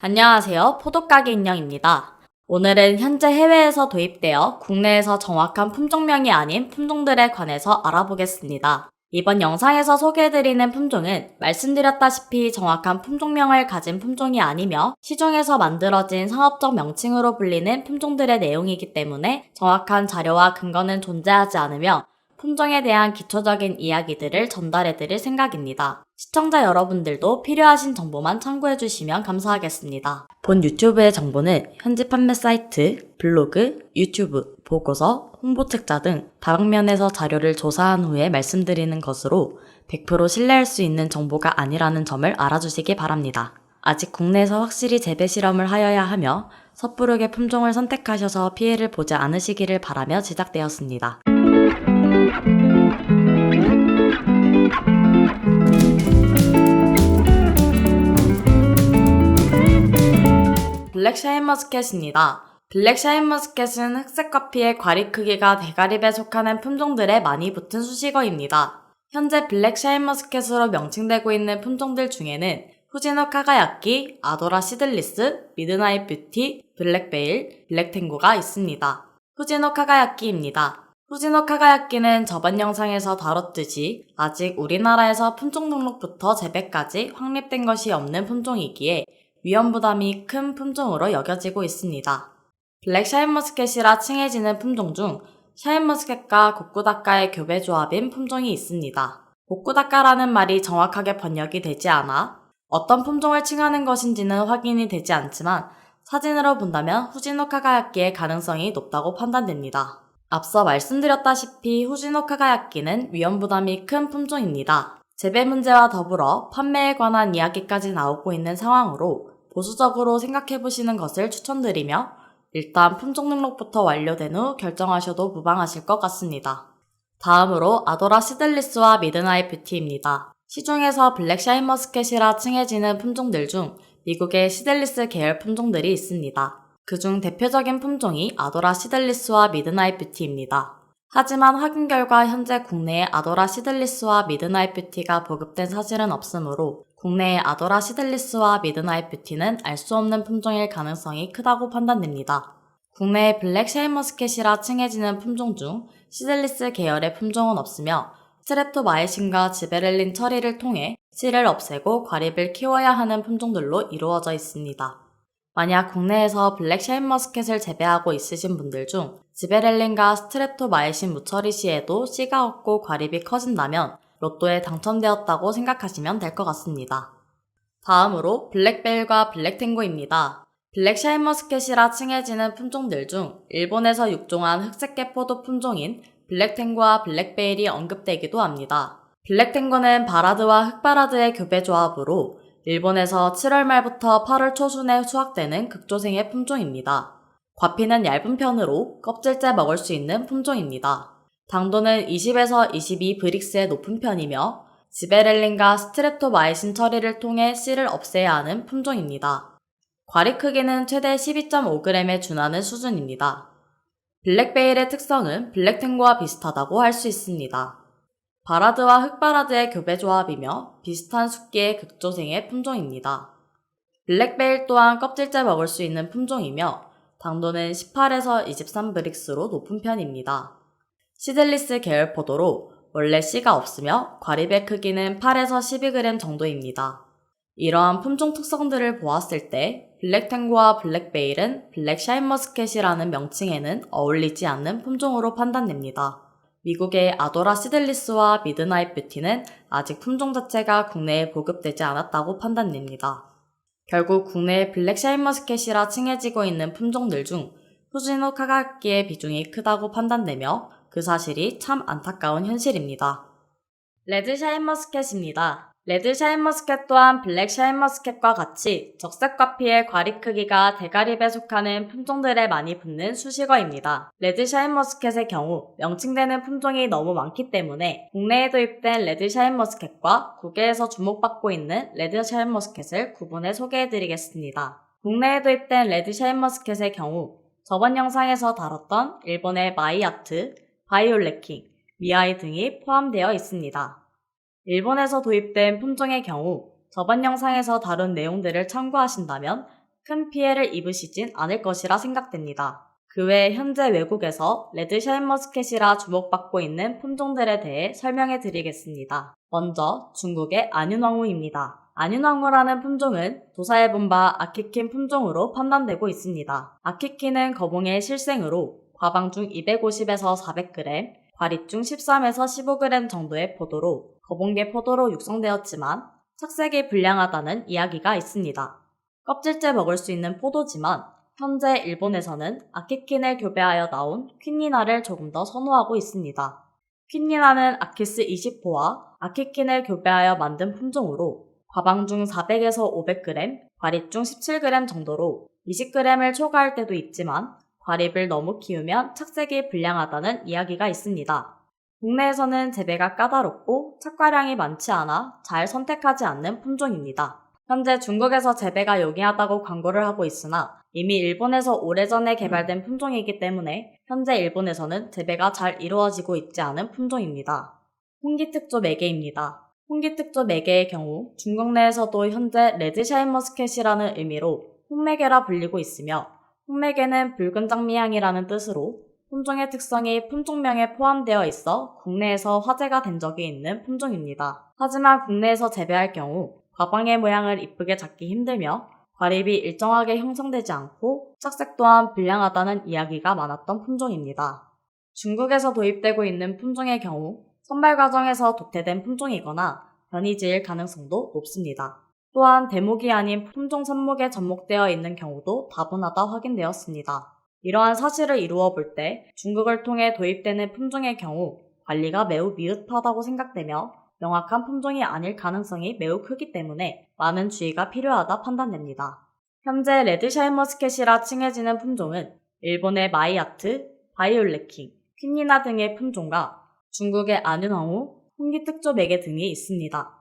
안녕하세요. 포도가게 인형입니다. 오늘은 현재 해외에서 도입되어 국내에서 정확한 품종명이 아닌 품종들에 관해서 알아보겠습니다. 이번 영상에서 소개해드리는 품종은 말씀드렸다시피 정확한 품종명을 가진 품종이 아니며 시중에서 만들어진 상업적 명칭으로 불리는 품종들의 내용이기 때문에 정확한 자료와 근거는 존재하지 않으며 품종에 대한 기초적인 이야기들을 전달해드릴 생각입니다. 시청자 여러분들도 필요하신 정보만 참고해주시면 감사하겠습니다. 본 유튜브의 정보는 현지 판매 사이트, 블로그, 유튜브, 보고서, 홍보책자 등 다방면에서 자료를 조사한 후에 말씀드리는 것으로 100% 신뢰할 수 있는 정보가 아니라는 점을 알아주시기 바랍니다. 아직 국내에서 확실히 재배 실험을 하여야 하며 섣부르게 품종을 선택하셔서 피해를 보지 않으시기를 바라며 제작되었습니다. 블랙 샤인머스켓입니다. 블랙 샤인머스켓은 흑색 커피의 과리 크기가 대가리에 속하는 품종들에 많이 붙은 수식어입니다. 현재 블랙 샤인머스켓으로 명칭되고 있는 품종들 중에는 후지노 카가야키, 아도라 시들리스, 미드나잇 뷰티, 블랙베일, 블랙탱고가 있습니다. 후지노 카가야키입니다. 후지노 카가야키는 저번 영상에서 다뤘듯이 아직 우리나라에서 품종 등록부터 재배까지 확립된 것이 없는 품종이기에 위험 부담이 큰 품종으로 여겨지고 있습니다. 블랙 샤인머스켓이라 칭해지는 품종 중 샤인머스켓과 고쿠다카의 교배 조합인 품종이 있습니다. 고쿠다카라는 말이 정확하게 번역이 되지 않아 어떤 품종을 칭하는 것인지는 확인이 되지 않지만 사진으로 본다면 후지노 카가야키의 가능성이 높다고 판단됩니다. 앞서 말씀드렸다시피 후지노 카가야키는 위험 부담이 큰 품종입니다. 재배 문제와 더불어 판매에 관한 이야기까지 나오고 있는 상황으로 보수적으로 생각해보시는 것을 추천드리며 일단 품종 등록부터 완료된 후 결정하셔도 무방하실 것 같습니다. 다음으로 아도라 시들리스와 미드나잇 뷰티입니다. 시중에서 블랙 샤인머스켓이라 칭해지는 품종들 중 미국의 시들리스 계열 품종들이 있습니다. 그중 대표적인 품종이 아도라 시들리스와 미드나잇 뷰티입니다. 하지만 확인 결과 현재 국내에 아도라 시들리스와 미드나잇 뷰티가 보급된 사실은 없으므로 국내의 아도라 시들리스와 미드나잇 뷰티는 알 수 없는 품종일 가능성이 크다고 판단됩니다. 국내의 블랙 샤인머스켓이라 칭해지는 품종 중 시들리스 계열의 품종은 없으며 스트랩토마이신과 지베렐린 처리를 통해 씨를 없애고 과립을 키워야 하는 품종들로 이루어져 있습니다. 만약 국내에서 블랙 샤인머스켓을 재배하고 있으신 분들 중 지베렐린과 스트랩토마이신 무처리 시에도 씨가 없고 과립이 커진다면 로또에 당첨되었다고 생각하시면 될 것 같습니다. 다음으로 블랙베일과 블랙탱고입니다. 블랙 샤인머스켓이라 칭해지는 품종들 중 일본에서 육종한 흑색계 포도 품종인 블랙탱고와 블랙베일이 언급되기도 합니다. 블랙탱고는 바라드와 흑바라드의 교배 조합으로 일본에서 7월 말부터 8월 초순에 수확되는 극조생의 품종입니다. 과피는 얇은 편으로 껍질째 먹을 수 있는 품종입니다. 당도는 20에서 22브릭스의 높은 편이며 지베렐린과 스트랩토마이신 처리를 통해 씨를 없애야 하는 품종입니다. 과리 크기는 최대 12.5g에 준하는 수준입니다. 블랙베일의 특성은 블랙탱고와 비슷하다고 할 수 있습니다. 바라드와 흑바라드의 교배 조합이며 비슷한 숫기의 극조생의 품종입니다. 블랙베일 또한 껍질째 먹을 수 있는 품종이며 당도는 18에서 23브릭스로 높은 편입니다. 시들리스 계열 포도로 원래 씨가 없으며 과립의 크기는 8에서 12g 정도입니다. 이러한 품종 특성들을 보았을 때 블랙탱고와 블랙베일은 블랙 샤인머스켓이라는 명칭에는 어울리지 않는 품종으로 판단됩니다. 미국의 아도라 시들리스와 미드나잇 뷰티는 아직 품종 자체가 국내에 보급되지 않았다고 판단됩니다. 결국 국내의 블랙 샤인머스켓이라 칭해지고 있는 품종들 중 후지노 카가야키의 비중이 크다고 판단되며 그 사실이 참 안타까운 현실입니다. 레드 샤인머스켓입니다. 레드 샤인머스켓 또한 블랙 샤인머스켓과 같이 적색 과피의 과리 크기가 대가립에 속하는 품종들에 많이 붙는 수식어입니다. 레드 샤인머스켓의 경우 명칭되는 품종이 너무 많기 때문에 국내에 도입된 레드 샤인머스켓과 국외에서 주목받고 있는 레드 샤인머스켓을 구분해 소개해드리겠습니다. 국내에 도입된 레드 샤인머스켓의 경우 저번 영상에서 다뤘던 일본의 마이아트, 바이올레킹, 미아이 등이 포함되어 있습니다. 일본에서 도입된 품종의 경우 저번 영상에서 다룬 내용들을 참고하신다면 큰 피해를 입으시진 않을 것이라 생각됩니다. 그 외 현재 외국에서 레드 샤인머스켓이라 주목받고 있는 품종들에 대해 설명해 드리겠습니다. 먼저 중국의 안윤왕후입니다. 안윤왕후라는 품종은 조사해 본 바 아키킨 품종으로 판단되고 있습니다. 아키킨은 거봉의 실생으로 과방중 250에서 400g, 과립중 13에서 15g 정도의 포도로 거봉계 포도로 육성되었지만 착색이 불량하다는 이야기가 있습니다. 껍질째 먹을 수 있는 포도지만 현재 일본에서는 아키킨을 교배하여 나온 퀸니나를 조금 더 선호하고 있습니다. 퀸니나는 아키스 20호와 아키킨을 교배하여 만든 품종으로 과방중 400에서 500g, 과립중 17g 정도로 20g을 초과할 때도 있지만 과립을 너무 키우면 착색이 불량하다는 이야기가 있습니다. 국내에서는 재배가 까다롭고 착과량이 많지 않아 잘 선택하지 않는 품종입니다. 현재 중국에서 재배가 용이하다고 광고를 하고 있으나 이미 일본에서 오래전에 개발된 품종이기 때문에 현재 일본에서는 재배가 잘 이루어지고 있지 않은 품종입니다. 홍기특조 매개입니다. 홍기특조 매개의 경우 중국 내에서도 현재 레드 샤인머스켓이라는 의미로 홍매개라 불리고 있으며 홍매개는 붉은 장미향이라는 뜻으로 품종의 특성이 품종명에 포함되어 있어 국내에서 화제가 된 적이 있는 품종입니다. 하지만 국내에서 재배할 경우 과방의 모양을 이쁘게 잡기 힘들며 과립이 일정하게 형성되지 않고 착색 또한 불량하다는 이야기가 많았던 품종입니다. 중국에서 도입되고 있는 품종의 경우 선발 과정에서 도태된 품종이거나 변이지일 가능성도 높습니다. 또한 대목이 아닌 품종 선목에 접목되어 있는 경우도 다분하다 확인되었습니다. 이러한 사실을 이루어 볼 때 중국을 통해 도입되는 품종의 경우 관리가 매우 미흡하다고 생각되며 명확한 품종이 아닐 가능성이 매우 크기 때문에 많은 주의가 필요하다 판단됩니다. 현재 레드 샤인머스켓이라 칭해지는 품종은 일본의 마이아트, 바이올레킹, 퀸니나 등의 품종과 중국의 안윤왕후, 홍기특조 매개 등이 있습니다.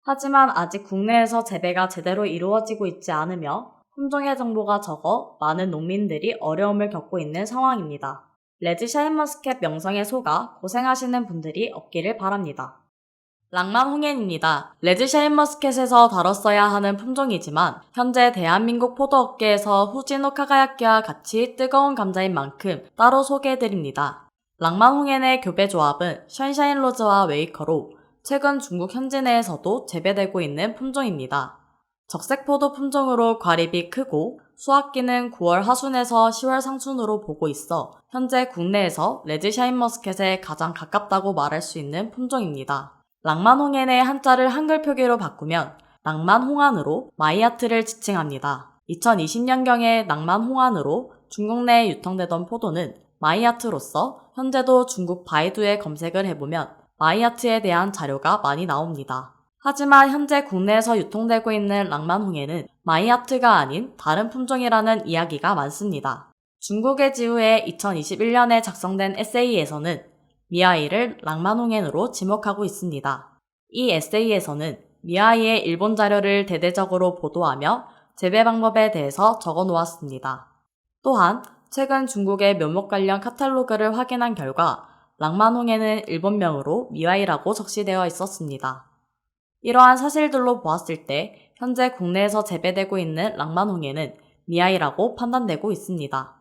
하지만 아직 국내에서 재배가 제대로 이루어지고 있지 않으며 품종의 정보가 적어 많은 농민들이 어려움을 겪고 있는 상황입니다. 레드 샤인머스켓 명성에 속아 고생하시는 분들이 없기를 바랍니다. 낭만홍엔입니다. 레드 샤인머스켓에서 다뤘어야 하는 품종이지만 현재 대한민국 포도업계에서 후지노 카가야키와 같이 뜨거운 감자인 만큼 따로 소개해드립니다. 낭만홍엔의 교배조합은 션샤인로즈와 웨이커로 최근 중국 현지 내에서도 재배되고 있는 품종입니다. 적색포도 품종으로 과립이 크고 수확기는 9월 하순에서 10월 상순으로 보고 있어 현재 국내에서 레드 샤인머스켓에 가장 가깝다고 말할 수 있는 품종입니다. 낭만홍엔의 한자를 한글 표기로 바꾸면 낭만홍안으로 마이아트를 지칭합니다. 2020년경에 낭만홍안으로 중국 내에 유통되던 포도는 마이아트로서 현재도 중국 바이두에 검색을 해보면 마이아트에 대한 자료가 많이 나옵니다. 하지만 현재 국내에서 유통되고 있는 낭만홍엔은 마이아트가 아닌 다른 품종이라는 이야기가 많습니다. 중국의 지우에 2021년에 작성된 에세이에서는 미아이를 낭만홍엔으로 지목하고 있습니다. 이 에세이에서는 미아이의 일본 자료를 대대적으로 보도하며 재배 방법에 대해서 적어 놓았습니다. 또한 최근 중국의 묘목 관련 카탈로그를 확인한 결과 낭만홍엔은 일본명으로 미아이라고 적시되어 있었습니다. 이러한 사실들로 보았을 때 현재 국내에서 재배되고 있는 낭만홍엔은 미아이라고 판단되고 있습니다.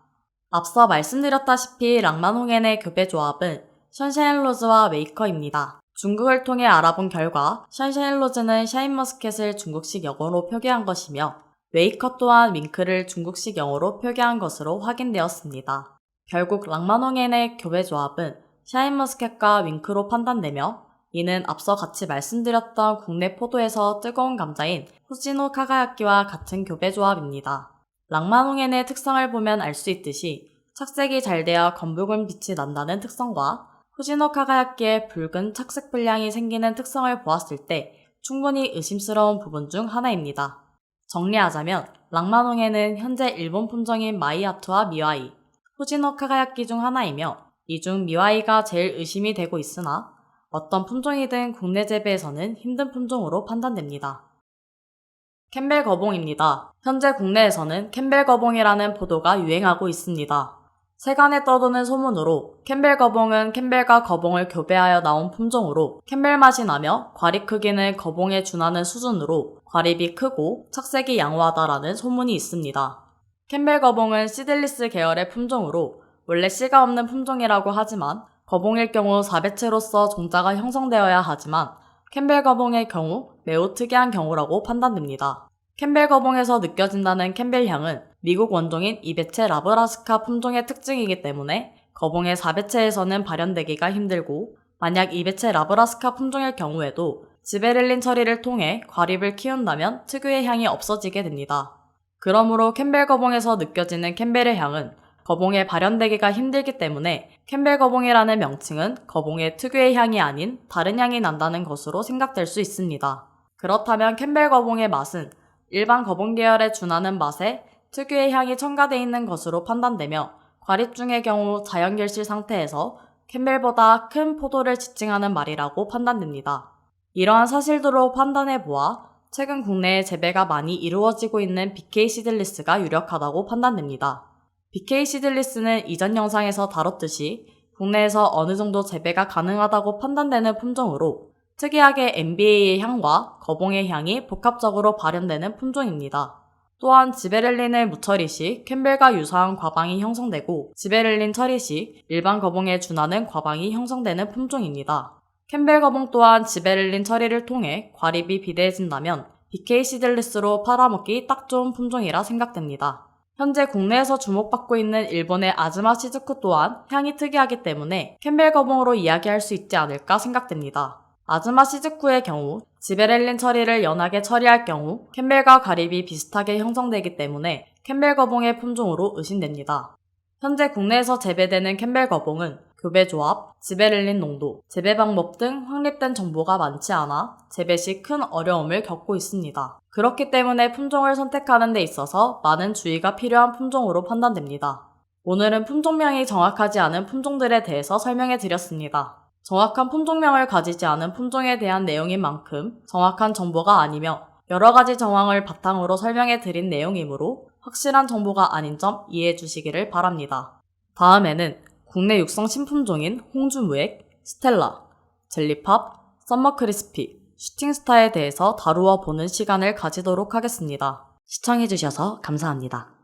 앞서 말씀드렸다시피 낭만홍엔의 교배조합은 션샤인로즈와 웨이커입니다. 중국을 통해 알아본 결과 션샤인로즈는 샤인머스켓을 중국식 영어로 표기한 것이며 웨이커 또한 윙크를 중국식 영어로 표기한 것으로 확인되었습니다. 결국 낭만홍엔의 교배조합은 샤인머스켓과 윙크로 판단되며 이는 앞서 같이 말씀드렸던 국내 포도에서 뜨거운 감자인 후지노 카가야키와 같은 교배조합입니다. 낭만홍엔의 특성을 보면 알 수 있듯이 착색이 잘 되어 검붉은 빛이 난다는 특성과 후지노 카가야키의 붉은 착색 불량이 생기는 특성을 보았을 때 충분히 의심스러운 부분 중 하나입니다. 정리하자면 낭만홍엔은 현재 일본 품종인 마이아트와 미와이, 후지노 카가야키 중 하나이며 이 중 미와이가 제일 의심이 되고 있으나 어떤 품종이든 국내 재배에서는 힘든 품종으로 판단됩니다. 캠벨 거봉입니다. 현재 국내에서는 캠벨 거봉이라는 포도가 유행하고 있습니다. 세간에 떠도는 소문으로 캠벨 거봉은 캠벨과 거봉을 교배하여 나온 품종으로 캠벨 맛이 나며 과립 크기는 거봉에 준하는 수준으로 과립이 크고 착색이 양호하다라는 소문이 있습니다. 캠벨 거봉은 시들리스 계열의 품종으로 원래 씨가 없는 품종이라고 하지만 거봉일 경우 4배체로서 종자가 형성되어야 하지만 캠벨 거봉의 경우 매우 특이한 경우라고 판단됩니다. 캠벨 거봉에서 느껴진다는 캠벨 향은 미국 원종인 2배체 라브라스카 품종의 특징이기 때문에 거봉의 4배체에서는 발현되기가 힘들고 만약 2배체 라브라스카 품종일 경우에도 지베렐린 처리를 통해 과립을 키운다면 특유의 향이 없어지게 됩니다. 그러므로 캠벨 거봉에서 느껴지는 캠벨의 향은 거봉에 발현되기가 힘들기 때문에 캠벨 거봉이라는 명칭은 거봉의 특유의 향이 아닌 다른 향이 난다는 것으로 생각될 수 있습니다. 그렇다면 캠벨 거봉의 맛은 일반 거봉 계열에 준하는 맛에 특유의 향이 첨가되어 있는 것으로 판단되며 과립 중의 경우 자연결실 상태에서 캠벨보다 큰 포도를 지칭하는 말이라고 판단됩니다. 이러한 사실들로 판단해보아 최근 국내에 재배가 많이 이루어지고 있는 BK 시들리스가 유력하다고 판단됩니다. BK 시들리스는 이전 영상에서 다뤘듯이 국내에서 어느 정도 재배가 가능하다고 판단되는 품종으로 특이하게 NBA의 향과 거봉의 향이 복합적으로 발현되는 품종입니다. 또한 지베렐린을 무처리 시 캠벨과 유사한 과방이 형성되고 지베렐린 처리 시 일반 거봉에 준하는 과방이 형성되는 품종입니다. 캠벨 거봉 또한 지베렐린 처리를 통해 과립이 비대해진다면 BK 시들리스로 팔아먹기 딱 좋은 품종이라 생각됩니다. 현재 국내에서 주목받고 있는 일본의 아즈마 시즈쿠 또한 향이 특이하기 때문에 캠벨 거봉으로 이야기할 수 있지 않을까 생각됩니다. 아즈마 시즈쿠의 경우 지베렐린 처리를 연하게 처리할 경우 캠벨과 과립이 비슷하게 형성되기 때문에 캠벨 거봉의 품종으로 의심됩니다. 현재 국내에서 재배되는 캠벨 거봉은 교배 조합, 지베렐린 농도, 재배 방법 등 확립된 정보가 많지 않아 재배 시 큰 어려움을 겪고 있습니다. 그렇기 때문에 품종을 선택하는 데 있어서 많은 주의가 필요한 품종으로 판단됩니다. 오늘은 품종명이 정확하지 않은 품종들에 대해서 설명해 드렸습니다. 정확한 품종명을 가지지 않은 품종에 대한 내용인 만큼 정확한 정보가 아니며 여러 가지 정황을 바탕으로 설명해 드린 내용이므로 확실한 정보가 아닌 점 이해해 주시기를 바랍니다. 다음에는 국내 육성 신품종인 홍주무액, 스텔라, 젤리팝, 썸머 크리스피, 슈팅스타에 대해서 다루어 보는 시간을 가지도록 하겠습니다. 시청해주셔서 감사합니다.